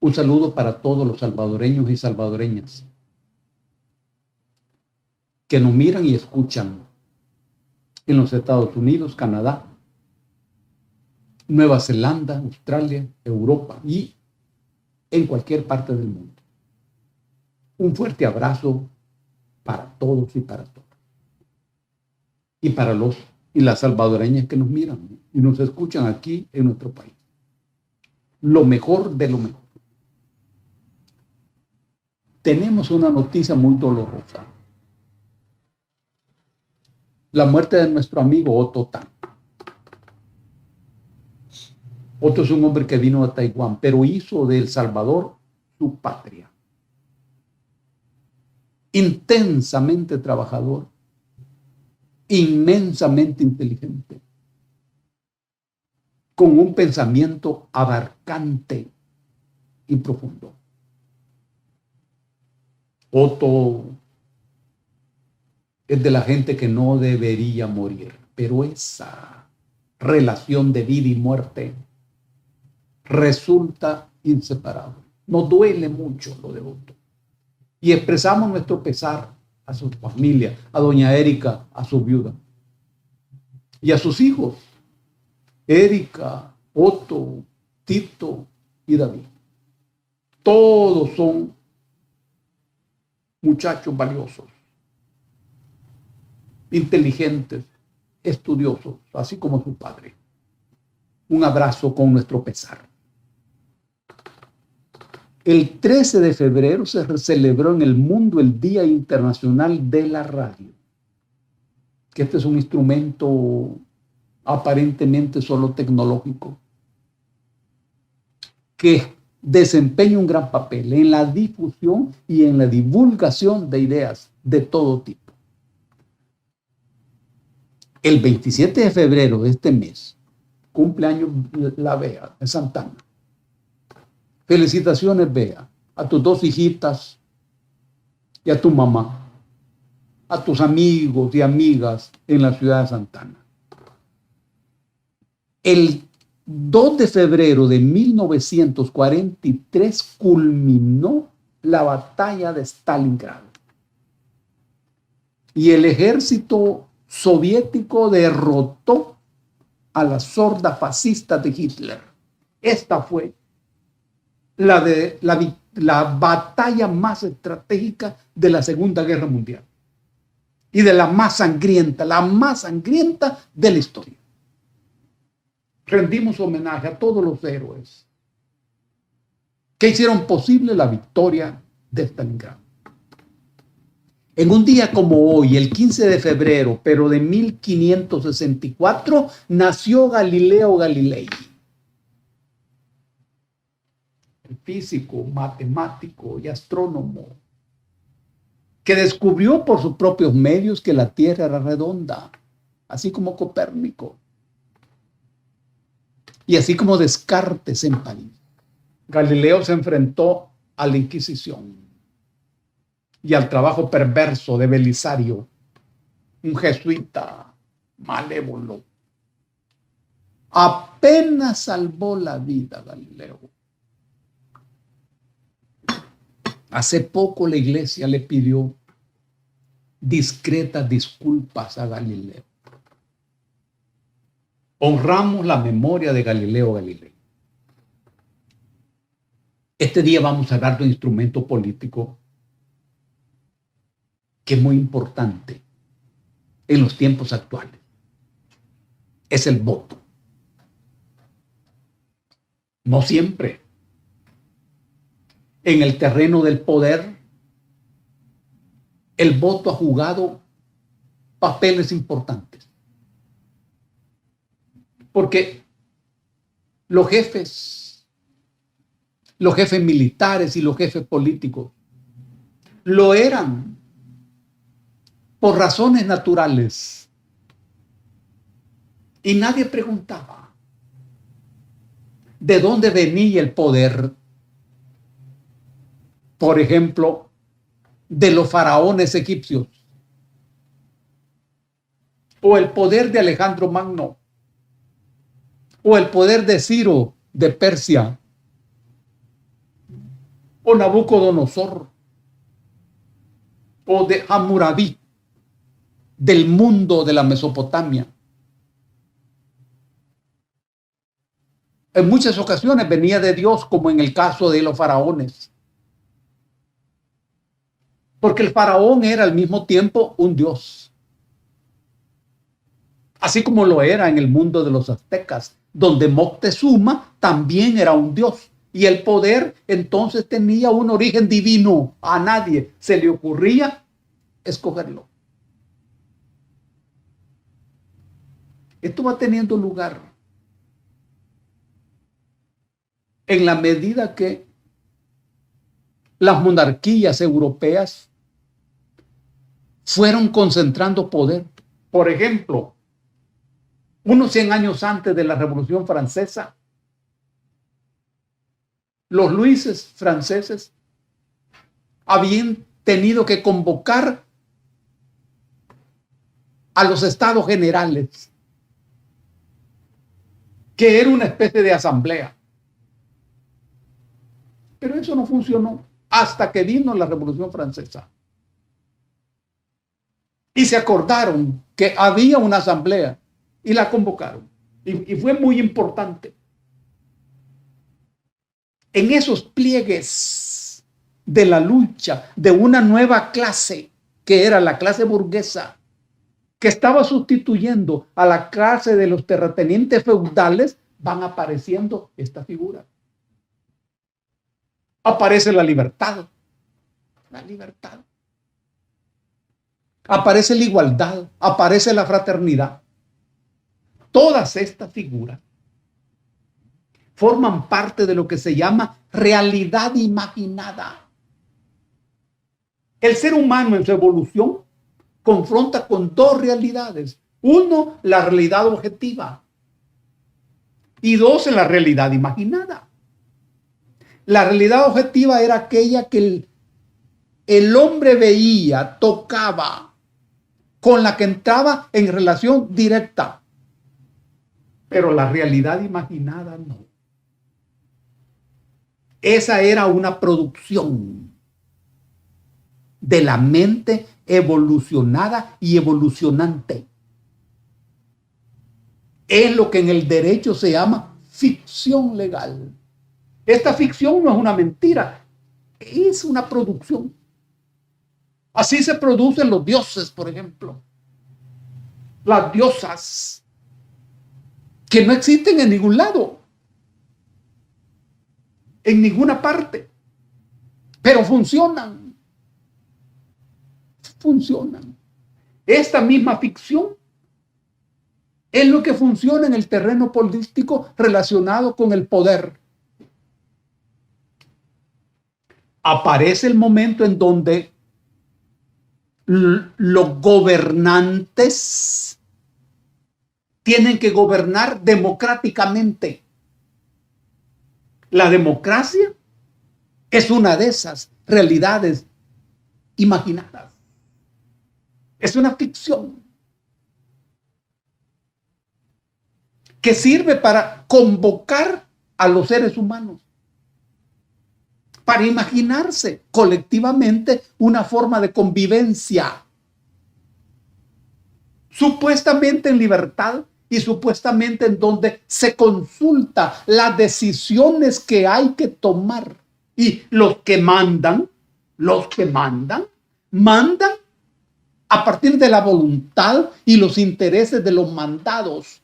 Un saludo para todos los salvadoreños y salvadoreñas que nos miran y escuchan en los Estados Unidos, Canadá, Nueva Zelanda, Australia, Europa y en cualquier parte del mundo. Un fuerte abrazo para todos y para todas. Y para los y las salvadoreñas que nos miran y nos escuchan aquí en nuestro país. Lo mejor de lo mejor. Tenemos una noticia muy dolorosa. La muerte de nuestro amigo Otto Tan. Otto es un hombre que vino a Taiwán, pero hizo de El Salvador su patria. Intensamente trabajador, inmensamente inteligente, con un pensamiento abarcante y profundo. Otto es de la gente que no debería morir, pero esa relación de vida y muerte resulta inseparable. Nos duele mucho lo de Otto. Y expresamos nuestro pesar a su familia, a doña Erika, a su viuda y a sus hijos, Erika, Otto, Tito y David. Todos son muchachos valiosos, inteligentes, estudiosos, así como su padre. Un abrazo con nuestro pesar. El 13 de febrero se celebró en el mundo el Día Internacional de la Radio, que este es un instrumento aparentemente solo tecnológico, que desempeña un gran papel en la difusión y en la divulgación de ideas de todo tipo. El 27 de febrero de este mes, cumpleaños la Bea de Santana. Felicitaciones, Bea, a tus dos hijitas y a tu mamá, a tus amigos y amigas en la ciudad de Santana. El 2 de febrero de 1943 culminó la batalla de Stalingrado y el ejército soviético derrotó a la horda fascista de Hitler. Esta fue la batalla más estratégica de la Segunda Guerra Mundial y de la más sangrienta de la historia. Rendimos homenaje a todos los héroes que hicieron posible la victoria de Stalingrado. En un día como hoy, el 15 de febrero, pero de 1564, nació Galileo Galilei. El físico, matemático y astrónomo, que descubrió por sus propios medios que la Tierra era redonda, así como Copérnico, y así como Descartes en París. Galileo se enfrentó a la Inquisición y al trabajo perverso de Belisario, un jesuita malévolo. Apenas salvó la vida Galileo. Hace poco la iglesia le pidió discretas disculpas a Galileo. Honramos la memoria de Galileo Galilei. Este día vamos a hablar de un instrumento político que es muy importante en los tiempos actuales. Es el voto. No siempre. En el terreno del poder, el voto ha jugado papeles importantes. Porque los jefes militares y los jefes políticos lo eran por razones naturales. Y nadie preguntaba de dónde venía el poder. Por ejemplo, de los faraones egipcios, o el poder de Alejandro Magno, o el poder de Ciro de Persia, o Nabucodonosor, o de Hammurabi, del mundo de la Mesopotamia. En muchas ocasiones venía de Dios, como en el caso de los faraones. Porque el faraón era al mismo tiempo un dios. Así como lo era en el mundo de los aztecas, donde Moctezuma también era un dios. Y el poder entonces tenía un origen divino. A nadie se le ocurría escogerlo. Esto va teniendo lugar en la medida que las monarquías europeas fueron concentrando poder. Por ejemplo, unos 100 años antes de la Revolución Francesa, los Luises franceses habían tenido que convocar a los estados generales, que era una especie de asamblea. Pero eso no funcionó hasta que vino la Revolución Francesa. Y se acordaron que había una asamblea y la convocaron. Y fue muy importante. En esos pliegues de la lucha de una nueva clase, que era la clase burguesa, que estaba sustituyendo a la clase de los terratenientes feudales, van apareciendo esta figura. Aparece la libertad. La libertad. Aparece la igualdad, aparece la fraternidad. Todas estas figuras forman parte de lo que se llama realidad imaginada. El ser humano en su evolución confronta con dos realidades. Uno, la realidad objetiva. Y dos, la realidad imaginada. La realidad objetiva era aquella que el hombre veía, tocaba, con la que entraba en relación directa. Pero la realidad imaginada no. Esa era una producción de la mente evolucionada y evolucionante. Es lo que en el derecho se llama ficción legal. Esta ficción no es una mentira, es una producción. Así se producen los dioses, por ejemplo. Las diosas, que no existen en ningún lado, en ninguna parte, pero funcionan. Funcionan. Esta misma ficción es lo que funciona en el terreno político relacionado con el poder. Aparece el momento en donde los gobernantes tienen que gobernar democráticamente. La democracia es una de esas realidades imaginadas. Es una ficción que sirve para convocar a los seres humanos, para imaginarse colectivamente una forma de convivencia, supuestamente en libertad y supuestamente en donde se consulta las decisiones que hay que tomar. Y los que mandan a partir de la voluntad y los intereses de los mandados.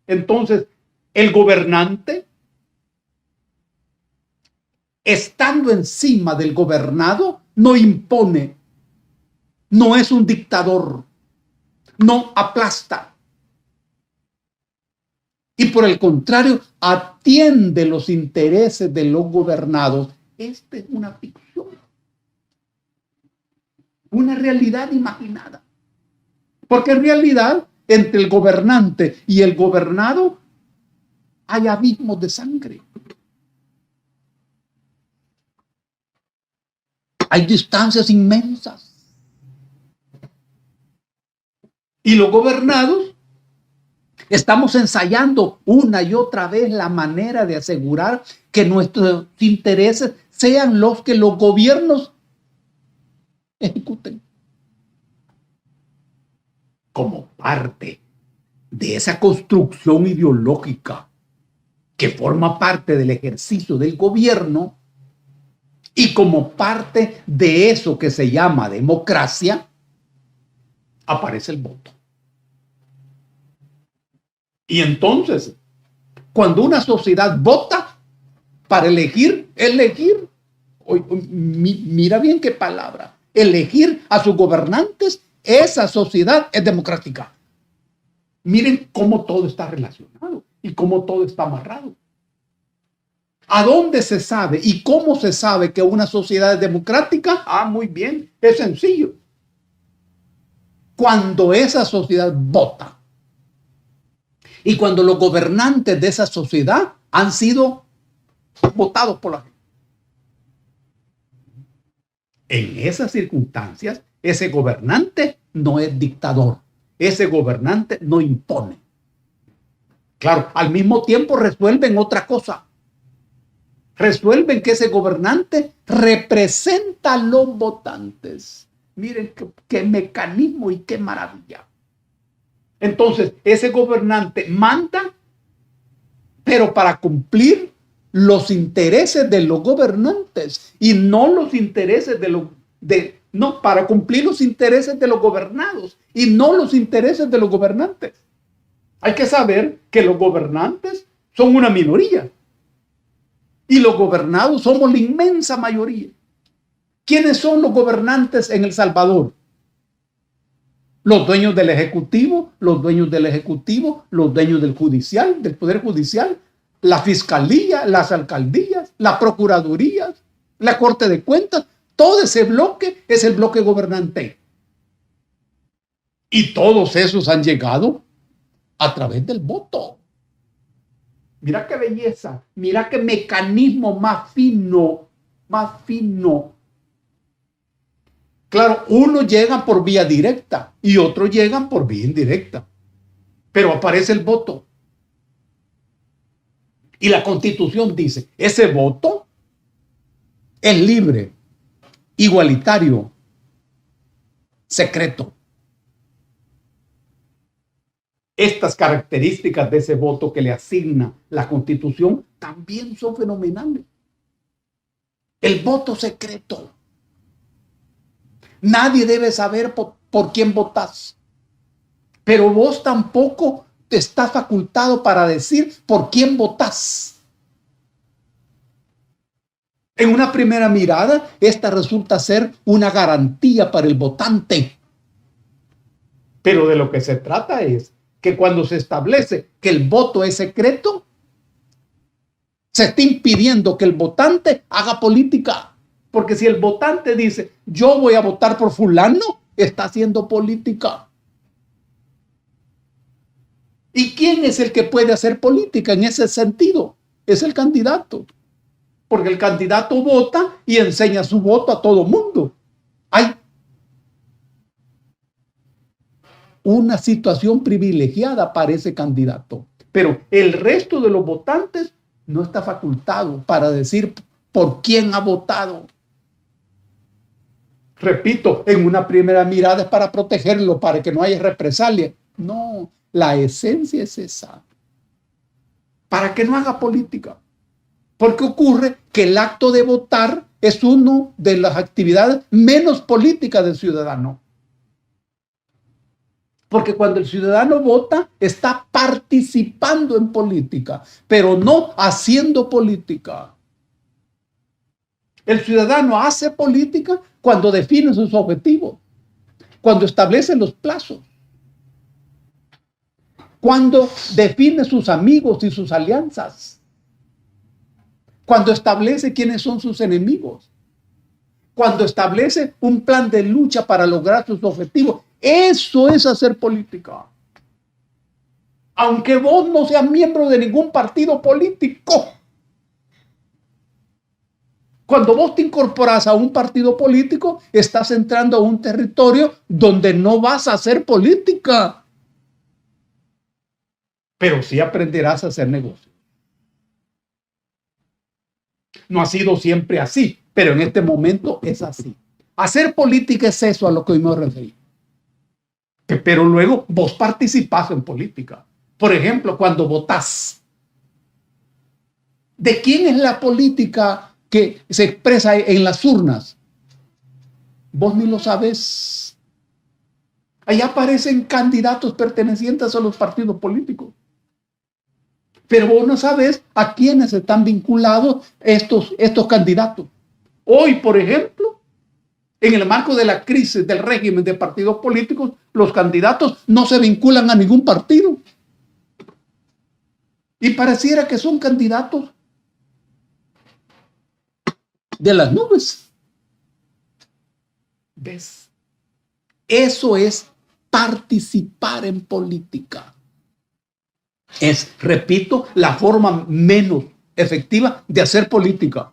Entonces, el gobernante, estando encima del gobernado, no impone, no es un dictador, no aplasta. Y por el contrario, atiende los intereses de los gobernados. Esta es una ficción, una realidad imaginada. Porque en realidad, entre el gobernante y el gobernado, hay abismos de sangre. Hay distancias inmensas. Y los gobernados Estamos ensayando una y otra vez la manera de asegurar que nuestros intereses sean los que los gobiernos ejecuten. Como parte de esa construcción ideológica que forma parte del ejercicio del gobierno y como parte de eso que se llama democracia, aparece el voto. Y entonces, cuando una sociedad vota para elegir, mira bien qué palabra, elegir a sus gobernantes, esa sociedad es democrática. Miren cómo todo está relacionado y cómo todo está amarrado. ¿A dónde se sabe y cómo se sabe que una sociedad es democrática? Muy bien, es sencillo. Cuando esa sociedad vota y cuando los gobernantes de esa sociedad han sido votados por la gente. En esas circunstancias, ese gobernante no es dictador. Ese gobernante no impone. Claro, al mismo tiempo resuelven otra cosa. Resuelven que ese gobernante representa a los votantes. Miren qué mecanismo y qué maravilla. Entonces, ese gobernante manda, pero para cumplir los intereses de los gobernantes y no los intereses para cumplir los intereses de los gobernados y no los intereses de los gobernantes. Hay que saber que los gobernantes son una minoría y los gobernados somos la inmensa mayoría. ¿Quiénes son los gobernantes en El Salvador? Los dueños del Ejecutivo, los dueños del Judicial, del Poder Judicial, la Fiscalía, las alcaldías, las Procuradurías, la Corte de Cuentas. Todo ese bloque es el bloque gobernante. Y todos esos han llegado a través del voto. Mira qué belleza, mira qué mecanismo más fino, más fino. Claro, unos llegan por vía directa y otros llegan por vía indirecta. Pero aparece el voto. Y la Constitución dice, ese voto es libre, igualitario, secreto. Estas características de ese voto que le asigna la Constitución también son fenomenales. El voto secreto. Nadie debe saber por quién votás. Pero vos tampoco estás facultado para decir por quién votás. En una primera mirada, esta resulta ser una garantía para el votante. Pero de lo que se trata es que cuando se establece que el voto es secreto, se está impidiendo que el votante haga política. Porque si el votante dice, yo voy a votar por fulano, está haciendo política. ¿Y quién es el que puede hacer política en ese sentido? Es el candidato. Porque el candidato vota y enseña su voto a todo mundo. Hay una situación privilegiada para ese candidato. Pero el resto de los votantes no está facultado para decir por quién ha votado. Repito, en una primera mirada es para protegerlo, para que no haya represalia. No, la esencia es esa. Para que no haga política. Porque ocurre que el acto de votar es una de las actividades menos políticas del ciudadano. Porque cuando el ciudadano vota, está participando en política, pero no haciendo política. El ciudadano hace política cuando define sus objetivos, cuando establece los plazos, cuando define sus amigos y sus alianzas, cuando establece quiénes son sus enemigos, cuando establece un plan de lucha para lograr sus objetivos. Eso es hacer política. Aunque vos no seas miembro de ningún partido político. Cuando vos te incorporas a un partido político, estás entrando a un territorio donde no vas a hacer política. pero sí aprenderás a hacer negocio. No ha sido siempre así, pero en este momento es así. Hacer política es eso a lo que hoy me referí. Pero luego vos participás en política. Por ejemplo, cuando votás. ¿De quién es la política que se expresa en las urnas? Vos ni lo sabés. Allá aparecen candidatos pertenecientes a los partidos políticos. Pero vos no sabés a quiénes están vinculados estos candidatos. Hoy, por ejemplo, en el marco de la crisis del régimen de partidos políticos, los candidatos no se vinculan a ningún partido. Y pareciera que son candidatos de las nubes. ¿Ves? Eso es participar en política. Es, repito, la forma menos efectiva de hacer política.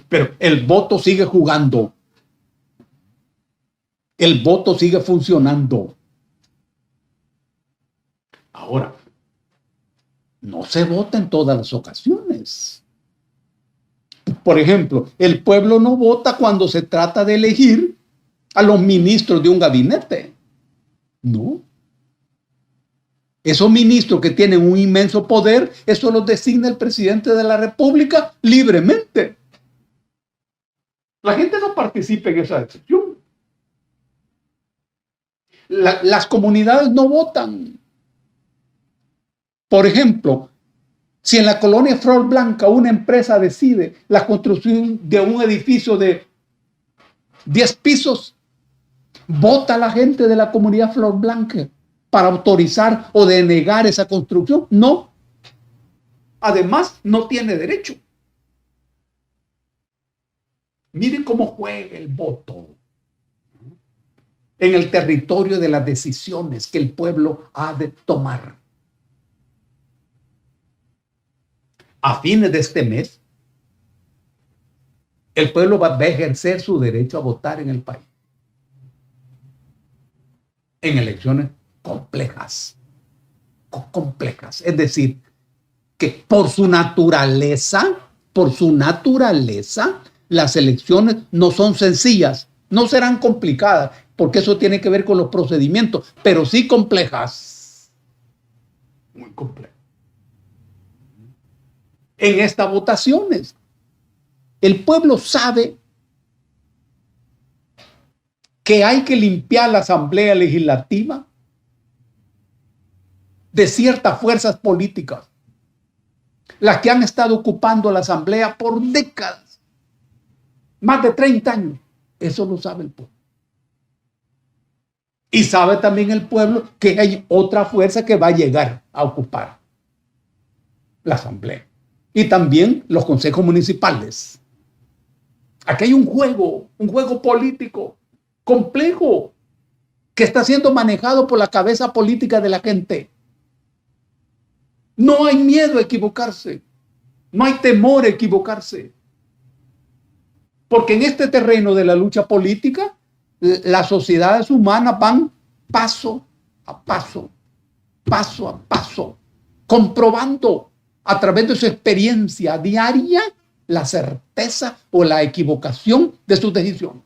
Pero el voto sigue jugando. El voto sigue funcionando. Ahora, no se vota en todas las ocasiones. Por ejemplo, el pueblo no vota cuando se trata de elegir a los ministros de un gabinete. No. Esos ministros que tienen un inmenso poder, eso los designa el presidente de la República libremente. La gente no participa en esa decisión. Las comunidades no votan. Por ejemplo, si en la colonia Flor Blanca una empresa decide la construcción de un edificio de 10 pisos, vota la gente de la comunidad Flor Blanca para autorizar o denegar esa construcción. No. Además, no tiene derecho. Miren cómo juega el voto en el territorio de las decisiones que el pueblo ha de tomar. A fines de este mes, el pueblo va a ejercer su derecho a votar en el país. En elecciones complejas. Es decir, que por su naturaleza, las elecciones no son sencillas, no serán complicadas, porque eso tiene que ver con los procedimientos, pero sí complejas. Muy complejas. En estas votaciones, el pueblo sabe que hay que limpiar la Asamblea Legislativa de ciertas fuerzas políticas, las que han estado ocupando la Asamblea por décadas, más de 30 años. Eso lo sabe el pueblo. Y sabe también el pueblo que hay otra fuerza que va a llegar a ocupar la Asamblea. Y también los consejos municipales. Aquí hay un juego político complejo que está siendo manejado por la cabeza política de la gente. No hay miedo a equivocarse. No hay temor a equivocarse. Porque en este terreno de la lucha política, las sociedades humanas van paso a paso, comprobando a través de su experiencia diaria la certeza o la equivocación de sus decisiones.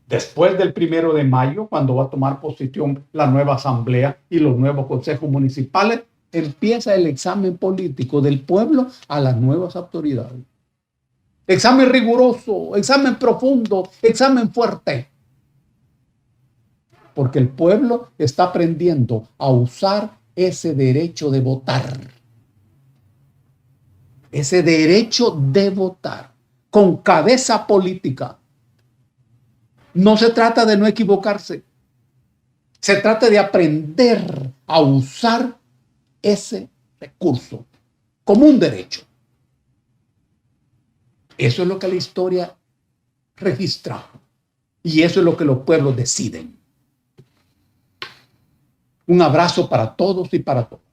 Después del 1 de mayo, cuando va a tomar posición la nueva asamblea y los nuevos consejos municipales, empieza el examen político del pueblo a las nuevas autoridades. Examen riguroso, examen profundo, examen fuerte. Porque el pueblo está aprendiendo a usar ese derecho de votar. Ese derecho de votar con cabeza política. No se trata de no equivocarse. Se trata de aprender a usar ese recurso como un derecho. Eso es lo que la historia registra. Y eso es lo que los pueblos deciden. Un abrazo para todos y para todas.